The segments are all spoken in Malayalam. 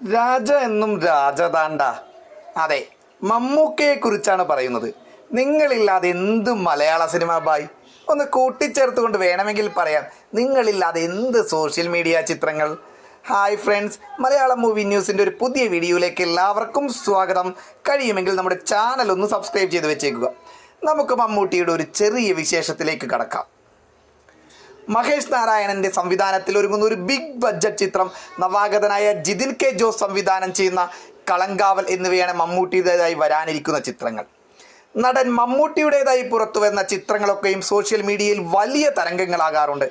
രാജ എന്നും രാജതാണ്ട. അതെ, മമ്മൂക്കയെ കുറിച്ചാണ് പറയുന്നത്. നിങ്ങളില്ലാതെ എന്ത് മലയാള സിനിമ ബായ്? ഒന്ന് കൂട്ടിച്ചേർത്തുകൊണ്ട് വേണമെങ്കിൽ പറയാം, നിങ്ങളില്ലാതെ എന്ത് സോഷ്യൽ മീഡിയ ചിത്രങ്ങൾ. ഹായ് ഫ്രണ്ട്സ്, മലയാളം മൂവി ന്യൂസിൻ്റെ ഒരു പുതിയ വീഡിയോയിലേക്ക് എല്ലാവർക്കും സ്വാഗതം. കഴിയുമെങ്കിൽ നമ്മുടെ ചാനൽ ഒന്ന് സബ്സ്ക്രൈബ് ചെയ്ത് വെച്ചേക്കുക. നമുക്ക് മമ്മൂട്ടിയുടെ ഒരു ചെറിയ വിശേഷത്തിലേക്ക് കടക്കാം. മഹേഷ് നാരായണന്റെ സംവിധാനത്തിൽ ഒരുങ്ങുന്ന ഒരു ബിഗ് ബഡ്ജറ്റ് ചിത്രം നവാഗതനായ ജിതിൻ കെ ജോസ് സംവിധാനം ചെയ്യുന്ന കളങ്കാവൽ എന്നിവയാണ് മമ്മൂട്ടിയുടേതായി വരാനിരിക്കുന്ന ചിത്രങ്ങൾ. നടൻ മമ്മൂട്ടിയുടേതായി പുറത്തു വരുന്ന ചിത്രങ്ങളൊക്കെയും സോഷ്യൽ മീഡിയയിൽ വലിയ തരംഗങ്ങളാകാറുണ്ട്.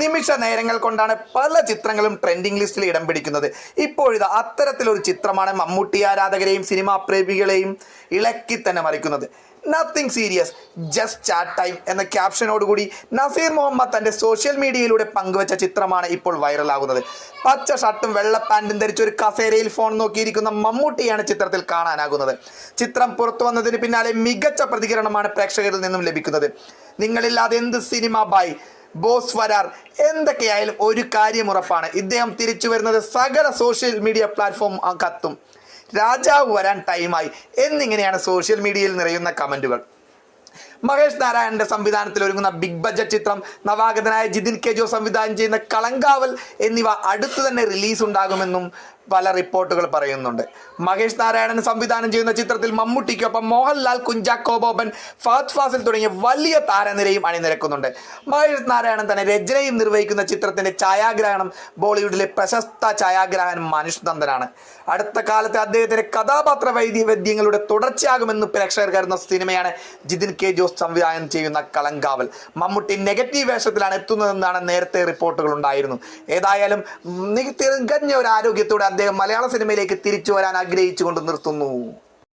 നിമിഷ നേരങ്ങൾ കൊണ്ടാണ് പല ചിത്രങ്ങളും ട്രെൻഡിംഗ് ലിസ്റ്റിൽ ഇടം പിടിക്കുന്നത്. ഇപ്പോഴിത് അത്തരത്തിലൊരു ചിത്രമാണ് മമ്മൂട്ടി ആരാധകരെയും സിനിമാ പ്രേമികളെയും ഇളക്കി തന്നെ മറിക്കുന്നത്. Nothing serious, just chat time എന്ന ക്യാപ്ഷനോടുകൂടി നസീർ മുഹമ്മദ് തന്റെ സോഷ്യൽ മീഡിയയിലൂടെ പങ്കുവച്ച ചിത്രമാണ് ഇപ്പോൾ വൈറലാകുന്നത്. പച്ച ഷർട്ടും വെള്ള പാൻറ്റും ധരിച്ച് ഒരു കസേരയിൽ ഫോൺ നോക്കിയിരിക്കുന്ന മമ്മൂട്ടിയാണ് ചിത്രത്തിൽ കാണാനാകുന്നത്. ചിത്രം പുറത്തു വന്നതിന് പിന്നാലെ മികച്ച പ്രതികരണമാണ് പ്രേക്ഷകരിൽ നിന്നും ലഭിക്കുന്നത്. നിങ്ങളില്ലാതെ എന്ത് സിനിമ ബായ്, ബോസ് വരാർ. എന്തൊക്കെയായാലും ഒരു കാര്യം ഉറപ്പാണ്, ഇദ്ദേഹം തിരിച്ചു വരുന്നത് സകല സോഷ്യൽ മീഡിയ പ്ലാറ്റ്ഫോം കത്തും. രാജാവ് വരാൻ ടൈമായി എന്നിങ്ങനെയാണ് സോഷ്യൽ മീഡിയയിൽ നിറയുന്ന കമന്റുകൾ. മഹേഷ് നാരായണന്റെ സംവിധാനത്തിൽ ഒരുങ്ങുന്ന ബിഗ് ബഡ്ജറ്റ് ചിത്രം നവാഗതനായ ജിതിൻ കെ ജോസ് സംവിധാനം ചെയ്യുന്ന കളങ്കാവൽ എന്നിവ അടുത്തു തന്നെ റിലീസ് ഉണ്ടാകുമെന്നും പല റിപ്പോർട്ടുകൾ പറയുന്നുണ്ട്. മഹേഷ് നാരായണൻ സംവിധാനം ചെയ്യുന്ന ചിത്രത്തിൽ മമ്മൂട്ടിക്കൊപ്പം മോഹൻലാൽ, കുഞ്ചാക്കോ ബോബൻ, ഫഹദ് ഫാസിൽ തുടങ്ങിയ വലിയ താരനിരയും അണിനിരക്കുന്നുണ്ട്. മഹേഷ് നാരായണൻ തന്നെ രചനയും നിർവഹിക്കുന്ന ചിത്രത്തിന്റെ ഛായാഗ്രാഹനം ബോളിവുഡിലെ പ്രശസ്ത ഛായാഗ്രാഹകൻ മനുഷ് നന്ദനാണ്. അടുത്ത കാലത്ത് അദ്ദേഹത്തിന്റെ കഥാപാത്ര വൈവിധ്യങ്ങളുടെ തുടർച്ചയാകുമെന്ന് പ്രേക്ഷകർ കരുതുന്ന സിനിമയാണ് ജിതിൻ കെ ജോസ് സംവിധാനം ചെയ്യുന്ന കളങ്കാവൽ. മമ്മൂട്ടി നെഗറ്റീവ് വേഷത്തിലാണ് എത്തുന്നതെന്നാണ് നേരത്തെ റിപ്പോർട്ടുകൾ ഉണ്ടായിരുന്നു. ഏതായാലും തികഞ്ഞ ഒരു ആരോഗ്യത്തോടെ അദ്ദേഹം മലയാള സിനിമയിലേക്ക് തിരിച്ചു വരാൻ ആഗ്രഹിച്ചുകൊണ്ട് നിർത്തുന്നു.